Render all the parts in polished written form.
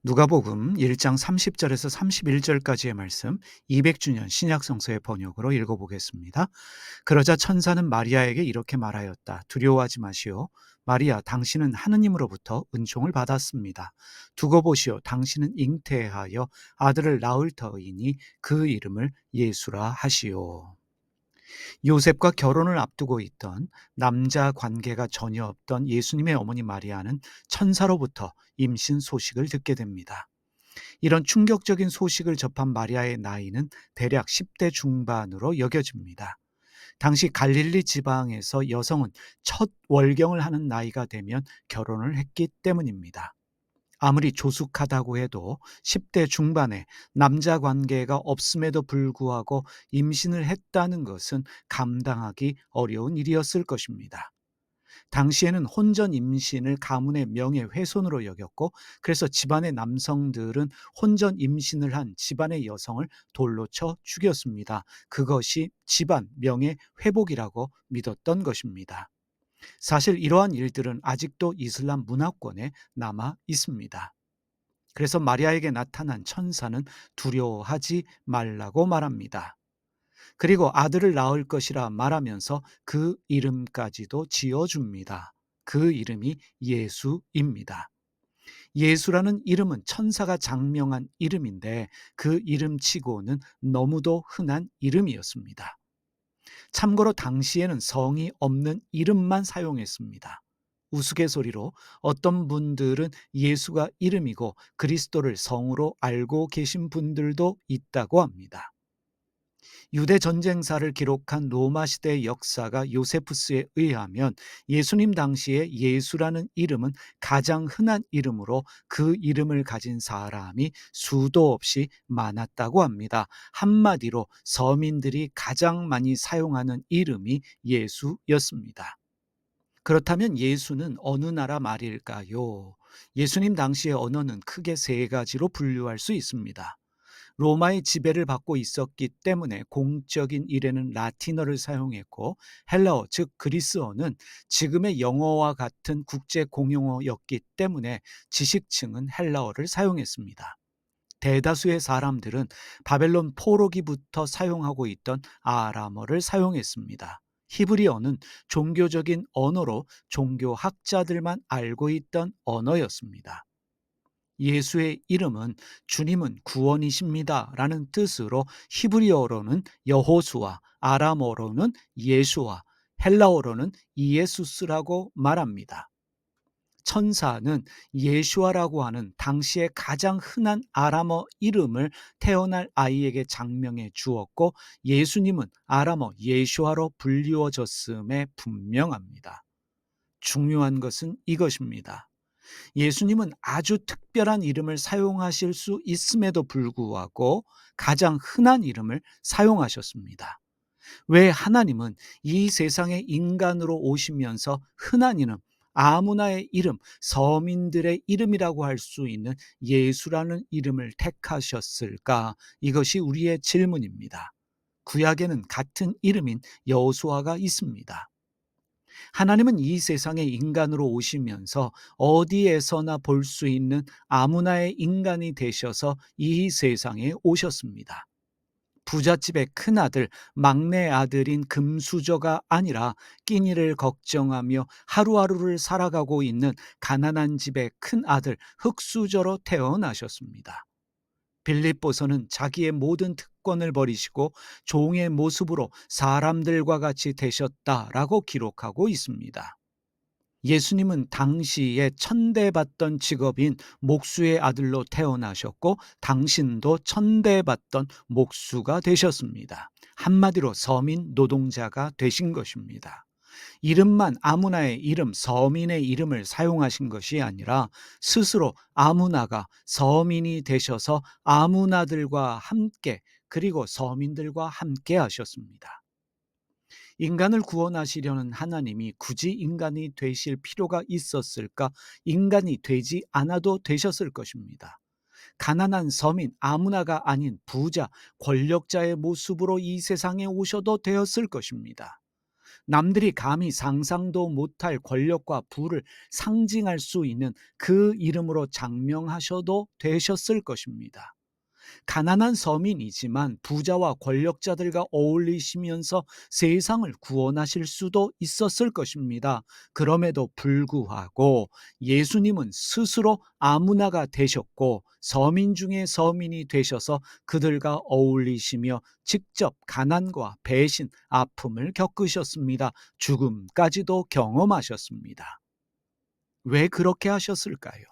누가복음 1장 30절에서 31절까지의 말씀 200주년 신약성서의 번역으로 읽어보겠습니다. 그러자 천사는 마리아에게 이렇게 말하였다. 두려워하지 마시오. 마리아, 당신은 하느님으로부터 은총을 받았습니다. 두고 보시오. 당신은 잉태하여 아들을 낳을 터이니 그 이름을 예수라 하시오. 요셉과 결혼을 앞두고 있던 남자 관계가 전혀 없던 예수님의 어머니 마리아는 천사로부터 임신 소식을 듣게 됩니다. 이런 충격적인 소식을 접한 마리아의 나이는 대략 10대 중반으로 여겨집니다. 당시 갈릴리 지방에서 여성은 첫 월경을 하는 나이가 되면 결혼을 했기 때문입니다. 아무리 조숙하다고 해도 10대 중반에 남자 관계가 없음에도 불구하고 임신을 했다는 것은 감당하기 어려운 일이었을 것입니다. 당시에는 혼전 임신을 가문의 명예훼손으로 여겼고, 그래서 집안의 남성들은 혼전 임신을 한 집안의 여성을 돌로 쳐 죽였습니다. 그것이 집안 명예 회복이라고 믿었던 것입니다. 사실 이러한 일들은 아직도 이슬람 문화권에 남아 있습니다. 그래서 마리아에게 나타난 천사는 두려워하지 말라고 말합니다. 그리고 아들을 낳을 것이라 말하면서 그 이름까지도 지어줍니다. 그 이름이 예수입니다. 예수라는 이름은 천사가 장명한 이름인데 그 이름치고는 너무도 흔한 이름이었습니다. 참고로 당시에는 성이 없는 이름만 사용했습니다. 우스갯소리로 어떤 분들은 예수가 이름이고 그리스도를 성으로 알고 계신 분들도 있다고 합니다. 유대 전쟁사를 기록한 로마 시대의 역사가 요세푸스에 의하면 예수님 당시에 예수라는 이름은 가장 흔한 이름으로 그 이름을 가진 사람이 수도 없이 많았다고 합니다. 한마디로 서민들이 가장 많이 사용하는 이름이 예수였습니다. 그렇다면 예수는 어느 나라 말일까요? 예수님 당시의 언어는 크게 세 가지로 분류할 수 있습니다. 로마의 지배를 받고 있었기 때문에 공적인 일에는 라틴어를 사용했고, 헬라어 즉 그리스어는 지금의 영어와 같은 국제 공용어였기 때문에 지식층은 헬라어를 사용했습니다. 대다수의 사람들은 바벨론 포로기부터 사용하고 있던 아람어를 사용했습니다. 히브리어는 종교적인 언어로 종교학자들만 알고 있던 언어였습니다. 예수의 이름은 주님은 구원이십니다 라는 뜻으로 히브리어로는 여호수아, 아람어로는 예수아, 헬라어로는 이에수스라고 말합니다. 천사는 예슈아라고 하는 당시에 가장 흔한 아람어 이름을 태어날 아이에게 장명해 주었고, 예수님은 아람어 예슈아로 불리워졌음에 분명합니다. 중요한 것은 이것입니다. 예수님은 아주 특별한 이름을 사용하실 수 있음에도 불구하고 가장 흔한 이름을 사용하셨습니다. 왜 하나님은 이 세상에 인간으로 오시면서 흔한 이름, 아무나의 이름, 서민들의 이름이라고 할 수 있는 예수라는 이름을 택하셨을까? 이것이 우리의 질문입니다. 구약에는 같은 이름인 여호수아가 있습니다. 하나님은 이 세상에 인간으로 오시면서 어디에서나 볼 수 있는 아무나의 인간이 되셔서 이 세상에 오셨습니다. 부잣집의 큰아들, 막내 아들인 금수저가 아니라 끼니를 걱정하며 하루하루를 살아가고 있는 가난한 집의 큰아들, 흙수저로 태어나셨습니다. 빌립보서는 자기의 모든 특권을 버리시고 종의 모습으로 사람들과 같이 되셨다라고 기록하고 있습니다. 예수님은 당시에 천대받던 직업인 목수의 아들로 태어나셨고, 당신도 천대받던 목수가 되셨습니다. 한마디로 서민 노동자가 되신 것입니다. 이름만 아무나의 이름, 서민의 이름을 사용하신 것이 아니라 스스로 아무나가 서민이 되셔서 아무나들과 함께, 그리고 서민들과 함께 하셨습니다. 인간을 구원하시려는 하나님이 굳이 인간이 되실 필요가 있었을까? 인간이 되지 않아도 되셨을 것입니다. 가난한 서민, 아무나가 아닌 부자, 권력자의 모습으로 이 세상에 오셔도 되었을 것입니다. 남들이 감히 상상도 못할 권력과 부를 상징할 수 있는 그 이름으로 장명하셔도 되셨을 것입니다. 가난한 서민이지만 부자와 권력자들과 어울리시면서 세상을 구원하실 수도 있었을 것입니다. 그럼에도 불구하고 예수님은 스스로 아무나가 되셨고 서민 중에 서민이 되셔서 그들과 어울리시며 직접 가난과 배신, 아픔을 겪으셨습니다. 죽음까지도 경험하셨습니다. 왜 그렇게 하셨을까요?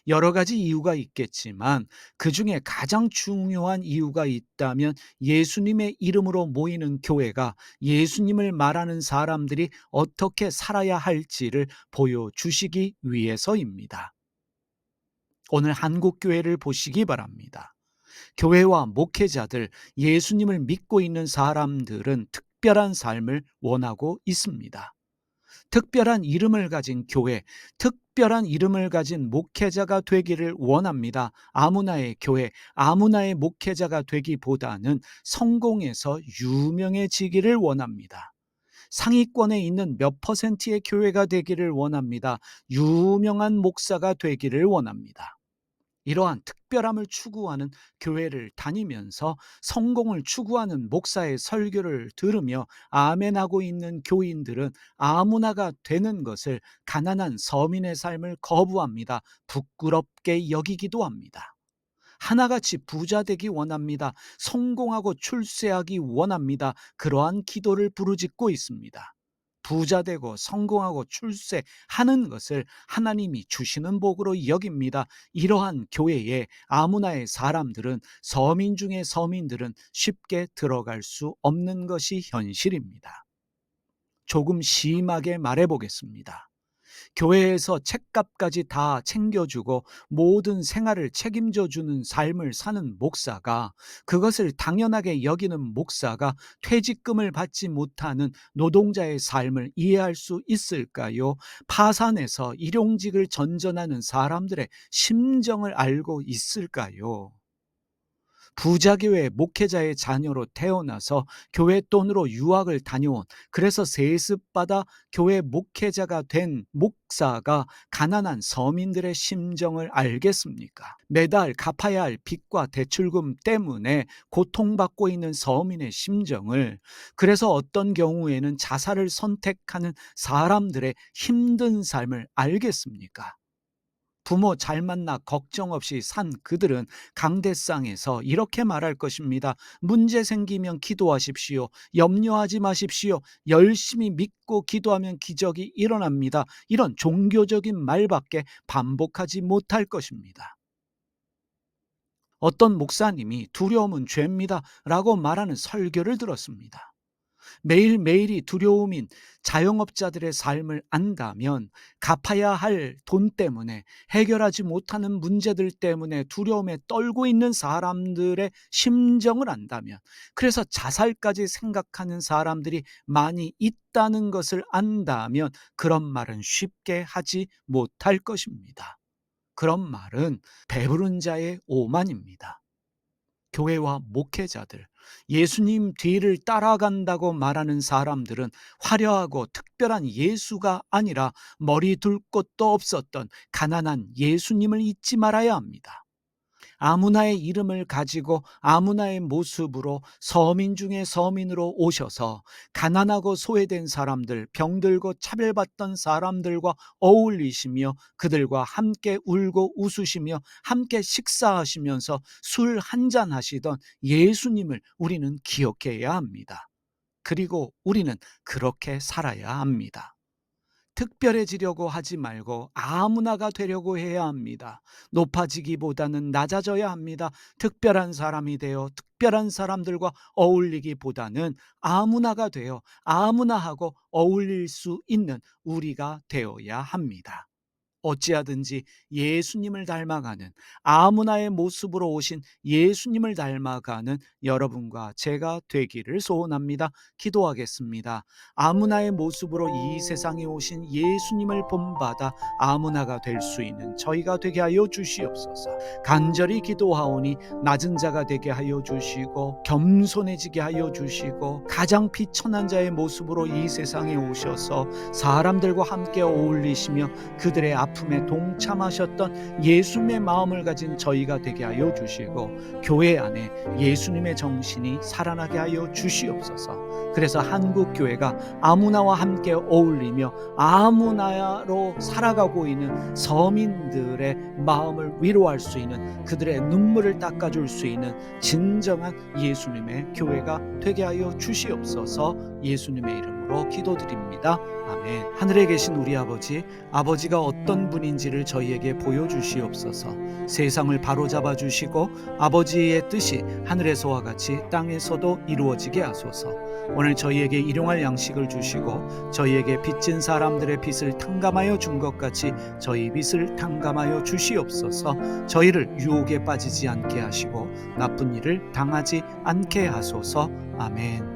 여러 가지 이유가 있겠지만 그중에 가장 중요한 이유가 있다면 예수님의 이름으로 모이는 교회가 예수님을 말하는 사람들이 어떻게 살아야 할지를 보여주시기 위해서입니다. 오늘 한국 교회를 보시기 바랍니다. 교회와 목회자들, 예수님을 믿고 있는 사람들은 특별한 삶을 원하고 있습니다. 특별한 이름을 가진 교회, 특별한 이름을 가진 목회자가 되기를 원합니다. 아무나의 교회, 아무나의 목회자가 되기보다는 성공해서 유명해지기를 원합니다. 상위권에 있는 몇 퍼센트의 교회가 되기를 원합니다. 유명한 목사가 되기를 원합니다. 이러한 특별함을 추구하는 교회를 다니면서 성공을 추구하는 목사의 설교를 들으며 아멘하고 있는 교인들은 아무나가 되는 것을 가난한 서민의 삶을 거부합니다. 부끄럽게 여기기도 합니다. 하나같이 부자 되기 원합니다. 성공하고 출세하기 원합니다. 그러한 기도를 부르짖고 있습니다. 부자 되고 성공하고 출세하는 것을 하나님이 주시는 복으로 여깁니다. 이러한 교회에 아무나의 사람들은 서민 중에 서민들은 쉽게 들어갈 수 없는 것이 현실입니다. 조금 심하게 말해 보겠습니다. 교회에서 책값까지 다 챙겨주고 모든 생활을 책임져 주는 삶을 사는 목사가, 그것을 당연하게 여기는 목사가 퇴직금을 받지 못하는 노동자의 삶을 이해할 수 있을까요? 파산해서 일용직을 전전하는 사람들의 심정을 알고 있을까요? 부자교회 목회자의 자녀로 태어나서 교회 돈으로 유학을 다녀온, 그래서 세습받아 교회 목회자가 된 목사가 가난한 서민들의 심정을 알겠습니까? 매달 갚아야 할 빚과 대출금 때문에 고통받고 있는 서민의 심정을, 그래서 어떤 경우에는 자살을 선택하는 사람들의 힘든 삶을 알겠습니까? 부모 잘 만나 걱정 없이 산 그들은 강대상에서 이렇게 말할 것입니다. 문제 생기면 기도하십시오. 염려하지 마십시오. 열심히 믿고 기도하면 기적이 일어납니다. 이런 종교적인 말밖에 반복하지 못할 것입니다. 어떤 목사님이 두려움은 죄입니다 라고 말하는 설교를 들었습니다. 매일매일이 두려움인 자영업자들의 삶을 안다면, 갚아야 할 돈 때문에, 해결하지 못하는 문제들 때문에 두려움에 떨고 있는 사람들의 심정을 안다면, 그래서 자살까지 생각하는 사람들이 많이 있다는 것을 안다면 그런 말은 쉽게 하지 못할 것입니다. 그런 말은 배부른 자의 오만입니다. 교회와 목회자들, 예수님 뒤를 따라간다고 말하는 사람들은 화려하고 특별한 예수가 아니라 머리 둘 곳도 없었던 가난한 예수님을 잊지 말아야 합니다. 아무나의 이름을 가지고 아무나의 모습으로 서민 중에 서민으로 오셔서 가난하고 소외된 사람들, 병들고 차별받던 사람들과 어울리시며 그들과 함께 울고 웃으시며 함께 식사하시면서 술 한잔 하시던 예수님을 우리는 기억해야 합니다. 그리고 우리는 그렇게 살아야 합니다. 특별해지려고 하지 말고 아무나가 되려고 해야 합니다. 높아지기보다는 낮아져야 합니다. 특별한 사람이 되어 특별한 사람들과 어울리기보다는 아무나가 되어 아무나 하고 어울릴 수 있는 우리가 되어야 합니다. 어찌하든지 예수님을 닮아가는, 아무나의 모습으로 오신 예수님을 닮아가는 여러분과 제가 되기를 소원합니다. 기도하겠습니다. 아무나의 모습으로 이 세상에 오신 예수님을 본받아 아무나가 될 수 있는 저희가 되게 하여 주시옵소서. 간절히 기도하오니 낮은 자가 되게 하여 주시고 겸손해지게 하여 주시고 가장 비천한 자의 모습으로 이 세상에 오셔서 사람들과 함께 어울리시며 그들의 아픔에 동참하셨던 예수님의 마음을 가진 저희가 되게 하여 주시고, 교회 안에 예수님의 정신이 살아나게 하여 주시옵소서. 그래서 한국교회가 아무나와 함께 어울리며 아무나로 살아가고 있는 서민들의 마음을 위로할 수 있는, 그들의 눈물을 닦아줄 수 있는 진정한 예수님의 교회가 되게 하여 주시옵소서. 예수님의 이름으로 기도드립니다. 아멘. 하늘에 계신 우리 아버지가 어떤 분인지를 저희에게 보여주시옵소서. 세상을 바로잡아 주시고 아버지의 뜻이 하늘에서와 같이 땅에서도 이루어지게 하소서. 오늘 저희에게 일용할 양식을 주시고 저희에게 빚진 사람들의 빚을 탕감하여 준 것 같이 저희 빚을 탕감하여 주시옵소서. 저희를 유혹에 빠지지 않게 하시고 나쁜 일을 당하지 않게 하소서. 아멘.